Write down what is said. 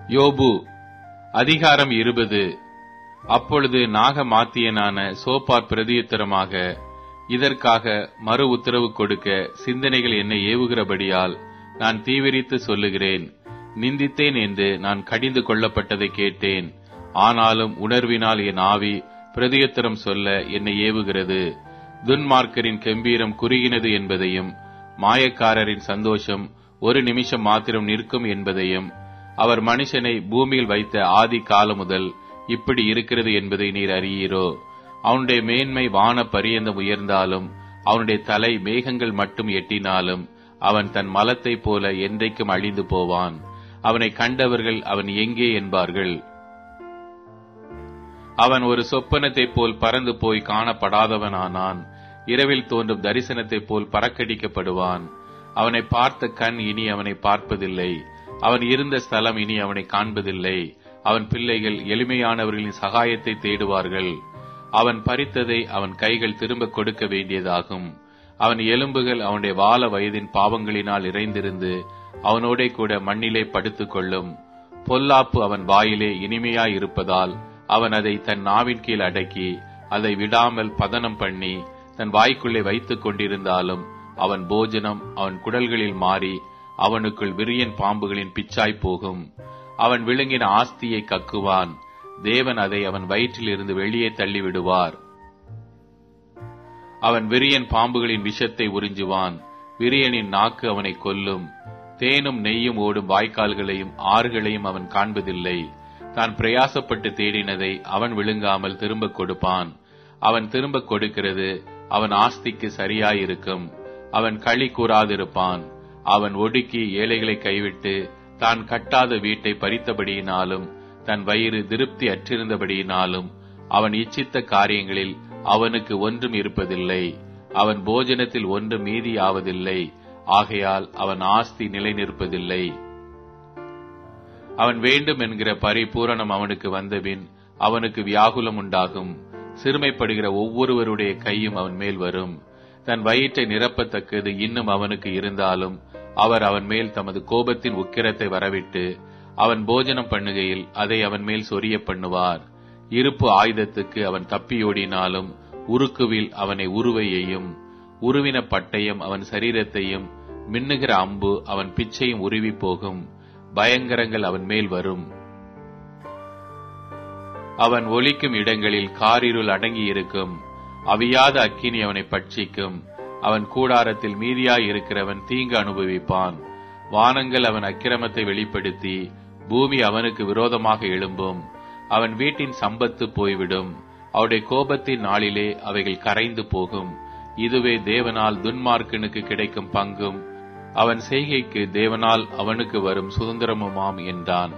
யோபு அதிகாரம் 20. அப்பொழுது நாகமாத்தியனான சோப்பார் பிரதியுத்தரமாக, இதற்காக மறு உத்தரவு கொடுக்க சிந்தனைகள் என்னை ஏவுகிறபடியால் நான் தீவிரித்து சொல்லுகிறேன். நிந்தித்தேன் என்று நான் கடிந்து கொள்ளப்பட்டதை கேட்டேன். ஆனாலும் உணர்வினால் என் ஆவி பிரதியுத்தரம் சொல்ல என்னை ஏவுகிறது. துன்மார்க்கரின் கெம்பீரம் குறுகினது என்பதையும், மாயக்காரரின் சந்தோஷம் ஒரு நிமிஷம் மாத்திரம் நிற்கும் என்பதையும், அவர் மனுஷனை பூமியில் வைத்த ஆதி காலம் முதல் இப்படி இருக்கிறது என்பதை நீர் அறியீரோ? அவனுடைய மேன்மை வான பரியந்தம் உயர்ந்தாலும், அவனுடைய தலை மேகங்கள் மட்டும் எட்டினாலும், அவன் தன் மலத்தைப் போல என்றைக்கும் அழிந்து போவான். அவனை கண்டவர்கள் அவன் எங்கே என்பார்கள். அவன் ஒரு சொப்பனத்தைப் போல் பறந்து போய் காணப்படாதவனானான். இரவில் தோன்றும் தரிசனத்தைப் போல் பறக்கடிக்கப்படுவான். அவனை பார்த்த கண் இனி அவனை பார்ப்பதில்லை. அவன் இருந்த ஸ்தலம் இனி அவனை காண்பதில்லை. அவன் பிள்ளைகள் எளிமையானவர்களின் சகாயத்தை தேடுவார்கள். அவன் பறித்ததை அவன் கைகள் திரும்ப கொடுக்க வேண்டியதாகும். அவன் எலும்புகள் அவனுடைய வால வயதின் பாவங்களினால் இறைந்திருந்து அவனோட கூட மண்ணிலே படுத்துக் கொள்ளும். பொல்லாப்பு அவன் வாயிலே இனிமையாயிருப்பதால் அவன் அதை தன் நாவின் கீழ் அடக்கி அதை விடாமல் பதனம் பண்ணி தன் வாய்க்குள்ளே வைத்துக் கொண்டிருந்தாலும் அவன் போஜனம் அவன் குடல்களில் மாறி அவனுக்குள் விரியன் பாம்புகளின் பிச்சாய் போகும். அவன் விழுங்கின ஆஸ்தியை கக்குவான். தேவன் அதை அவன் வயிற்றில் இருந்து வெளியே தள்ளிவிடுவார். அவன் விரியன் பாம்புகளின் விஷத்தை உறிஞ்சுவான். விரியனின் நாக்கு அவனை கொல்லும். தேனும் நெய்யும் ஓடும் வாய்க்கால்களையும் ஆறுகளையும் அவன் காண்பதில்லை. தான் பிரயாசப்பட்டு தேடினதை அவன் விழுங்காமல் திரும்ப கொடுப்பான். அவன் திரும்ப கொடுக்கிறது அவன் ஆஸ்திக்கு சரியாயிருக்கும். அவன் களி கூறாதிருப்பான். அவன் ஒடுக்கி ஏழைகளை கைவிட்டு தான் கட்டாத வீட்டை பறித்தபடியினாலும் தன் வயிறு திருப்தி அற்றிருந்தபடியினாலும் அவன் இச்சித்த காரியங்களில் அவனுக்கு ஒன்றும் இருப்பதில்லை. அவன் போஜனத்தில் ஒன்றும் மீதியாவதில்லை. ஆகையால் அவன் ஆஸ்தி நிலை நிற்பதில்லை. அவன் வேண்டும் என்கிற பரிபூரணம் அவனுக்கு வந்தபின் அவனுக்கு வியாகுலம் உண்டாகும். சிறுமைப்படுகிற ஒவ்வொருவருடைய கையும் அவன் மேல் வரும். தன் வயிற்றை நிரப்பத்தக்கது இன்னும் அவனுக்கு இருந்தாலும் அவர் அவன் மேல் தமது கோபத்தின் உக்கிரத்தை வரவிட்டு அவன் போஜனம் பண்ணுகையில் அதை அவன் மேல் சொரிய பண்ணுவார். இருப்பு ஆயுதத்துக்கு அவன் தப்பியோடினாலும் உருக்குவில் அவனை உருவையையும் உருவின பட்டயம் அவன் சரீரத்தையும் மின்னுகிற அம்பு அவன் பிச்சையும் உருவி போகும். பயங்கரங்கள் அவன் மேல் வரும். அவன் ஒலிக்கும் இடங்களில் காரிருள் அடங்கியிருக்கும். அவியாத அக்கினி அவனை பட்சிக்கும். அவன் கூடாரத்தில் மீதியாயிருக்கிறவன் தீங்கு அனுபவிப்பான். வானங்கள் அவன் அக்கிரமத்தை வெளிப்படுத்தி பூமி அவனுக்கு விரோதமாக எழும்பும். அவன் வீட்டின் சம்பத்து போய்விடும். அவருடைய கோபத்தின் நாளிலே அவைகள் கரைந்து போகும். இதுவே தேவனால் துன்மார்க்கனுக்கு கிடைக்கும் பங்கும் அவன் செய்கைக்கு தேவனால் அவனுக்கு வரும் சுதந்திரமுமாம் என்றான்.